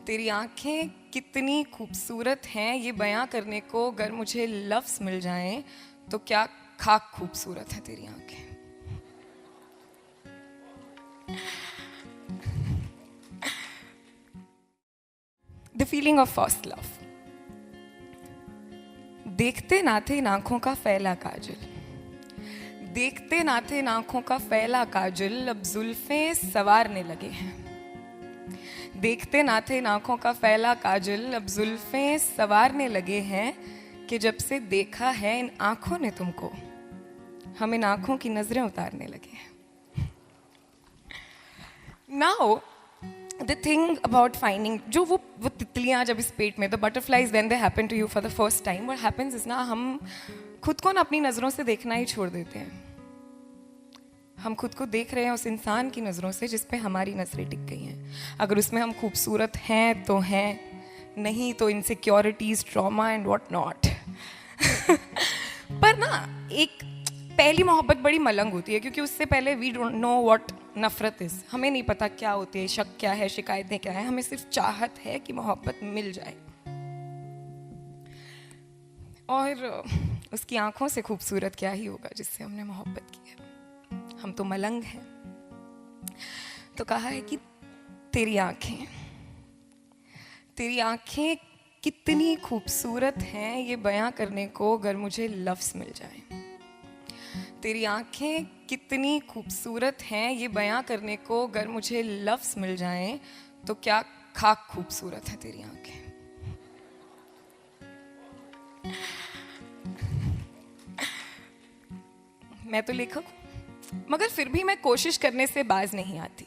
तेरी आंखें कितनी खूबसूरत हैं, ये बयां करने को अगर मुझे लफ्ज़ मिल जाएं तो क्या खाक खूबसूरत है तेरी आंखें। The feeling of first love. देखते ना थे इन आंखों का फैला काजल, देखते ना थे इन आंखों का फैला काजल, अब जुल्फें सवारने लगे हैं। देखते ना थे इन आंखों का फैला काजल, अब जुल्फें सवारने लगे हैं कि जब से देखा है इन आंखों ने तुमको, हम इन आंखों की नजरें उतारने लगे हैं। Now the thing about finding, जो वो तितलियाँ जब इस पेट में, the butterflies when they happen to you for the first time, what happens is ना, हम खुद को ना अपनी नज़रों से देखना ही छोड़ देते हैं। हम खुद को देख रहे हैं उस इंसान की नज़रों से जिस पे हमारी नज़रें टिक गई हैं। अगर उसमें हम खूबसूरत हैं तो हैं, नहीं तो insecurities, trauma and what not. पर ना एक पहली मोहब्बत बड़ी मलंग होती है, क्योंकि उससे पहले वी डोंट नो व्हाट नफरत इज। हमें नहीं पता क्या होती है, शक क्या है, शिकायतें क्या है, हमें सिर्फ चाहत है कि मोहब्बत मिल जाए। और उसकी आंखों से खूबसूरत क्या ही होगा जिससे हमने मोहब्बत की है। हम तो मलंग हैं। तो कहा है कि तेरी आंखें कितनी खूबसूरत हैं, ये बयां करने को अगर मुझे लफ्ज़ मिल जाए। तेरी आंखें कितनी खूबसूरत हैं, ये बयां करने को अगर मुझे लफ्ज़ मिल जाएं तो क्या खाक खूबसूरत है तेरी आंखें। मैं तो लेखक हूं, मगर फिर भी मैं कोशिश करने से बाज नहीं आती।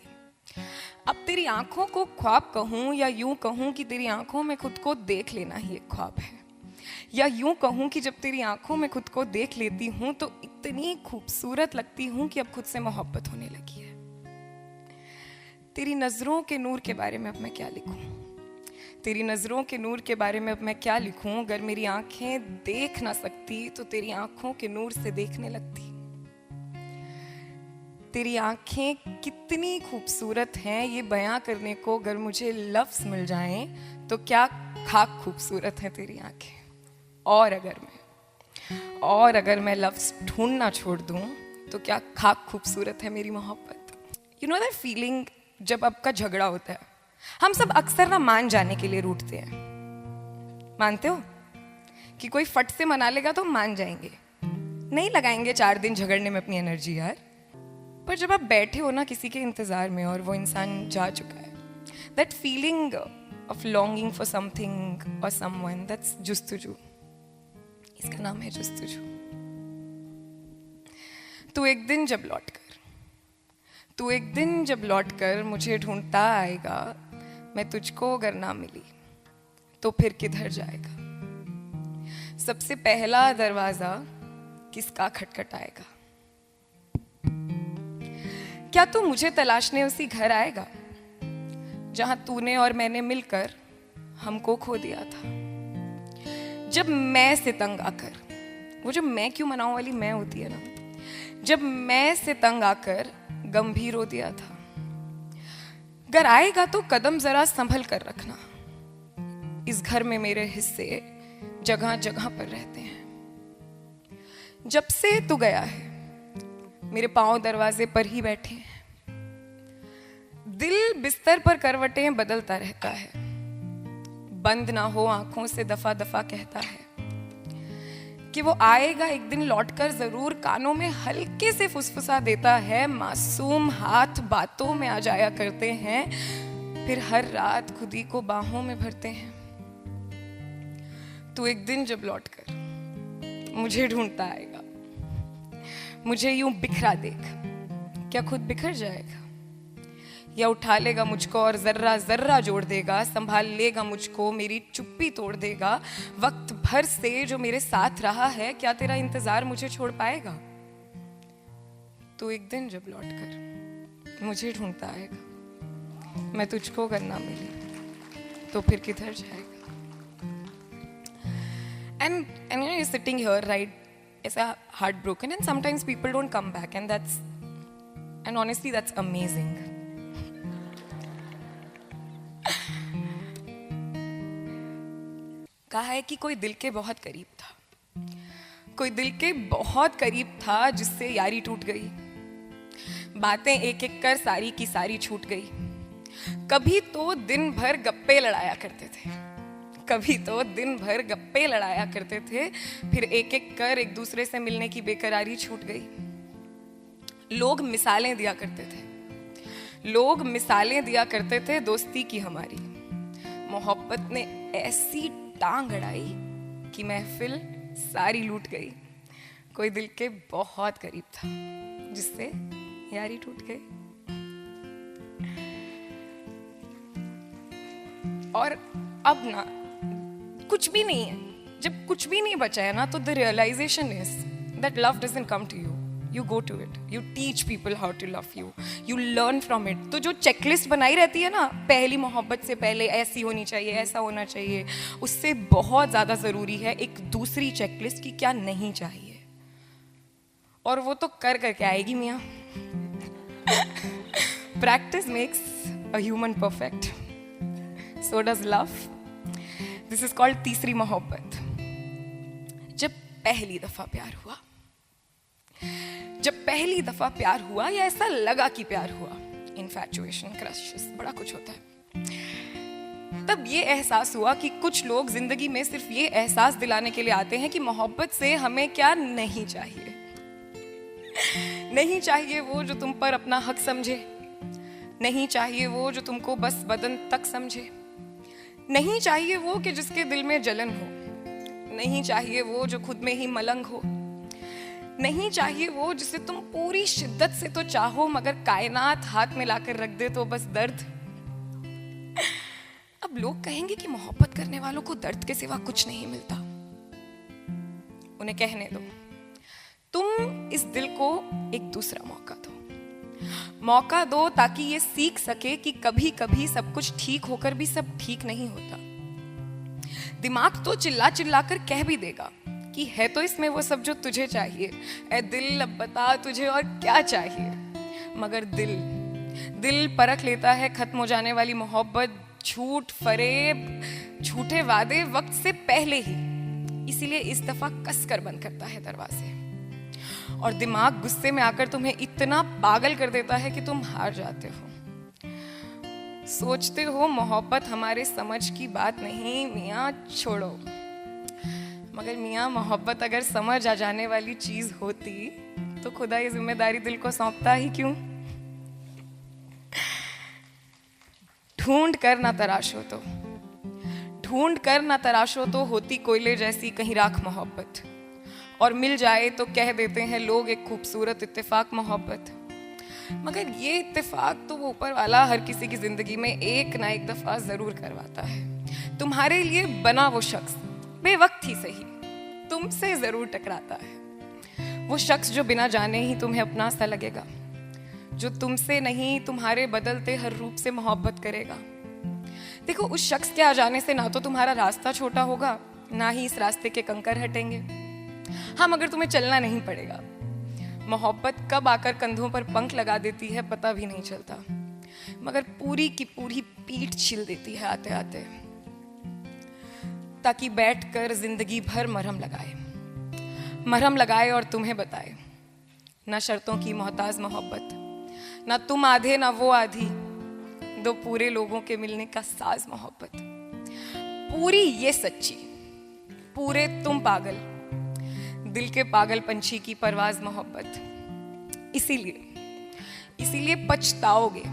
अब तेरी आंखों को ख्वाब कहूं या यूं कहूं कि तेरी आंखों में खुद को देख लेना ही एक ख्वाब है, या यूं कहूं कि जब तेरी आंखों में खुद को देख लेती हूं तो इतनी खूबसूरत लगती हूं कि अब खुद से मोहब्बत होने लगी है। तेरी नज़रों के नूर के बारे में अब मैं क्या लिखूं, तेरी नज़रों के नूर के बारे में अब मैं क्या लिखूं। अगर मेरी आंखें देख ना सकती तो तेरी आंखों के नूर से देखने लगती। तेरी आंखें कितनी खूबसूरत हैं, ये बयां करने को अगर मुझे लफ्ज़ मिल जाएं तो क्या खाक खूबसूरत है तेरी आंखें। और अगर मैं लफ्ज़ ढूंढना छोड़ दूं तो क्या खाक खूबसूरत है मेरी मोहब्बत। यू नो दैट फीलिंग जब आपका झगड़ा होता है, हम सब अक्सर ना मान जाने के लिए रूठते हैं। मानते हो कि कोई फट से मना लेगा तो मान जाएंगे, नहीं लगाएंगे 4 दिन झगड़ने में अपनी एनर्जी यार। पर जब आप बैठे हो ना किसी के इंतज़ार में और वो इंसान जा चुका है, that feeling of longing for something और समवन, दैट्स जुस्तजू। इसका नाम है जुस्तजू। तू एक दिन जब लौट कर मुझे ढूंढता आएगा, मैं तुझको अगर ना मिली तो फिर किधर जाएगा। सबसे पहला दरवाजा किसका खटखटाएगा। क्या तू मुझे तलाशने उसी घर आएगा जहां तूने और मैंने मिलकर हमको खो दिया था। जब मैं से तंग आकर, वो जो मैं क्यों मनाऊं वाली मैं होती है ना, जब मैं से तंग आकर गंभीर हो दिया था। अगर आएगा तो कदम जरा संभल कर रखना, इस घर में मेरे हिस्से जगह जगह पर रहते हैं। जब से तू गया है मेरे पांव दरवाजे पर ही बैठे हैं। दिल बिस्तर पर करवटें बदलता रहता है, बंद ना हो आंखों से दफा दफा कहता है कि वो आएगा एक दिन लौटकर जरूर। कानों में हल्के से फुसफुसा देता है, मासूम हाथ बातों में आ जाया करते हैं, फिर हर रात खुद ही को बाहों में भरते हैं। तू एक दिन जब लौटकर मुझे ढूंढता आएगा, मुझे यूं बिखरा देख, क्या खुद बिखर जाएगा या उठा लेगा मुझको और जर्रा जर्रा जोड़ देगा। संभाल लेगा मुझको, मेरी चुप्पी तोड़ देगा। वक्त भर से जो मेरे साथ रहा है, क्या तेरा इंतजार मुझे छोड़ पाएगा। तो एक दिन जब लौटकर मुझे ढूंढता आएगा, मैं तुझको अगर ना मिली तो फिर किधर जाएगा। And you know, you're sitting here, right? It's a heartbroken, and sometimes people don't come back, and honestly that's amazing. कहा है कि कोई दिल के बहुत करीब था, कोई दिल के बहुत करीब था जिससे यारी टूट गई। बातें एक एक कर सारी की सारी छूट गई। कभी तो दिन भर गप्पे लड़ाया करते थे, कभी तो दिन भर गप्पे लड़ाया करते थे, फिर एक एक कर एक दूसरे से मिलने की बेकरारी छूट गई। लोग मिसालें दिया करते थे, लोग मिसालें दिया करते थे दोस्ती की हमारी। मोहब्बत ने ऐसी टांग अड़ाई कि महफिल सारी लूट गई। कोई दिल के बहुत करीब था जिससे यारी टूट गई। और अब ना कुछ भी नहीं है, जब कुछ भी नहीं बचा है ना, तो the realisation is that love doesn't come to you, you go to it, you teach people how to love you, you learn from it. तो जो चेकलिस्ट बनाई रहती है ना, पहली मोहब्बत से पहले ऐसी होनी चाहिए, ऐसा होना चाहिए, उससे बहुत ज़्यादा ज़रूरी है एक दूसरी चेकलिस्ट की क्या नहीं चाहिए। और वो तो कर करके आएगी मियाँ। Practice makes a human perfect, so does love. This is called तीसरी मोहब्बत। जब पहली दफा प्यार हुआ, जब पहली दफा प्यार हुआ या ऐसा लगा कि प्यार हुआ, इन्फैचुएशन, क्रशेस, बड़ा कुछ होता है, तब ये एहसास हुआ कि कुछ लोग जिंदगी में सिर्फ ये एहसास दिलाने के लिए आते हैं कि मोहब्बत से हमें क्या नहीं चाहिए। नहीं चाहिए वो जो तुम पर अपना हक समझे, नहीं चाहिए वो जो तुमको बस बदन तक समझे, नहीं चाहिए वो कि जिसके दिल में जलन हो, नहीं चाहिए वो जो खुद में ही मलंग हो, नहीं चाहिए वो जिसे तुम पूरी शिद्दत से तो चाहो मगर कायनात हाथ में लाकर रख दे तो बस दर्द। अब लोग कहेंगे कि मोहब्बत करने वालों को दर्द के सिवा कुछ नहीं मिलता। उन्हें कहने दो, तुम इस दिल को एक दूसरा मौका दो, मौका दो ताकि ये सीख सके कि कभी कभी सब कुछ ठीक होकर भी सब ठीक नहीं होता। दिमाग तो चिल्ला चिल्ला कर कह भी देगा कि है तो इसमें वो सब जो तुझे चाहिए, ऐ दिल अब बता तुझे और क्या चाहिए। मगर दिल परख लेता है खत्म हो जाने वाली मोहब्बत, झूठ फरेब, झूठे वादे वक्त से पहले ही। इसीलिए इस दफा कसकर बंद करता है दरवाजे, और दिमाग गुस्से में आकर तुम्हें इतना पागल कर देता है कि तुम हार जाते हो। सोचते हो मोहब्बत हमारे समझ की बात नहीं, मियाँ छोड़ो। मगर मियाँ मोहब्बत अगर समझ आ जाने वाली चीज होती तो खुदा ये जिम्मेदारी दिल को सौंपता ही क्यों। ढूंढ कर ना तराशो तो, ढूंढ कर ना तराशो तो होती कोयले जैसी कहीं राख मोहब्बत, और मिल जाए तो कह देते हैं लोग एक खूबसूरत इत्तेफाक मोहब्बत। मगर ये इत्तेफाक तो वो ऊपर वाला हर किसी की जिंदगी में एक ना एक दफा जरूर करवाता है। तुम्हारे लिए बना वो शख्स बेवक्त ही सही तुमसे जरूर टकराता है। वो शख्स जो बिना जाने ही तुम्हें अपना सा लगेगा, जो तुमसे नहीं तुम्हारे बदलते हर रूप से मोहब्बत करेगा। देखो, उस शख्स के आ जाने से ना तो तुम्हारा रास्ता छोटा होगा, ना ही इस रास्ते के कंकर हटेंगे। हाँ, मगर तुम्हें चलना नहीं पड़ेगा। मोहब्बत कब आकर कंधों पर पंख लगा देती है पता भी नहीं चलता, मगर पूरी की पूरी पीठ छिल देती है आते आते, ताकि बैठकर जिंदगी भर मरहम लगाए और तुम्हें बताए, ना शर्तों की मोहताज मोहब्बत, ना तुम आधे ना वो आधी, दो पूरे लोगों के मिलने का साज मोहब्बत। पूरी ये सच्ची, पूरे तुम पागल, दिल के पागल पंछी की परवाज मोहब्बत। इसीलिए पछताओगे,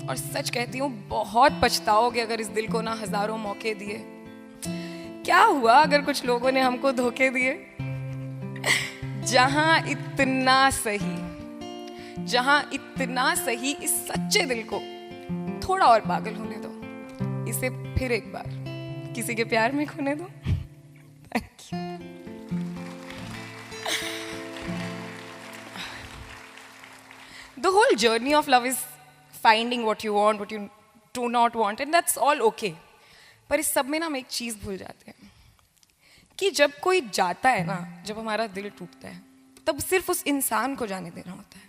और सच कहती हूँ बहुत पछताओगे अगर इस दिल को ना हजारों मौके दिए। क्या हुआ अगर कुछ लोगों ने हमको धोखे दिए। जहां इतना सही इस सच्चे दिल को थोड़ा और पागल होने दो, इसे फिर एक बार किसी के प्यार में खोने दो। Thank you. The whole journey of love is finding what you want, what you do not want, and that's all okay. पर इस सब में ना हम एक चीज भूल जाते हैं कि जब कोई जाता है ना, जब हमारा दिल टूटता है, तब सिर्फ उस इंसान को जाने देना होता है।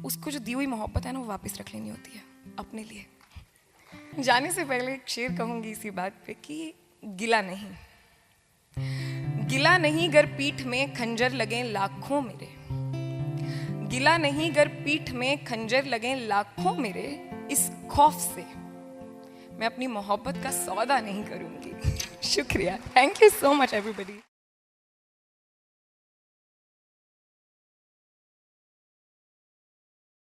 उसको जो दी हुई मोहब्बत है ना, वो वापस रख लेनी होती है अपने लिए। जाने से पहले एक शेर कहूंगी इसी बात पे कि गिला नहीं, गिला नहीं गर पीठ में खंजर लगे लाखों मेरे, गिला नहीं गर पीठ में खंजर लगे लाखों मेरे, इस खौफ से मैं अपनी मोहब्बत का सौदा नहीं करूंगी। शुक्रिया, thank you so much everybody.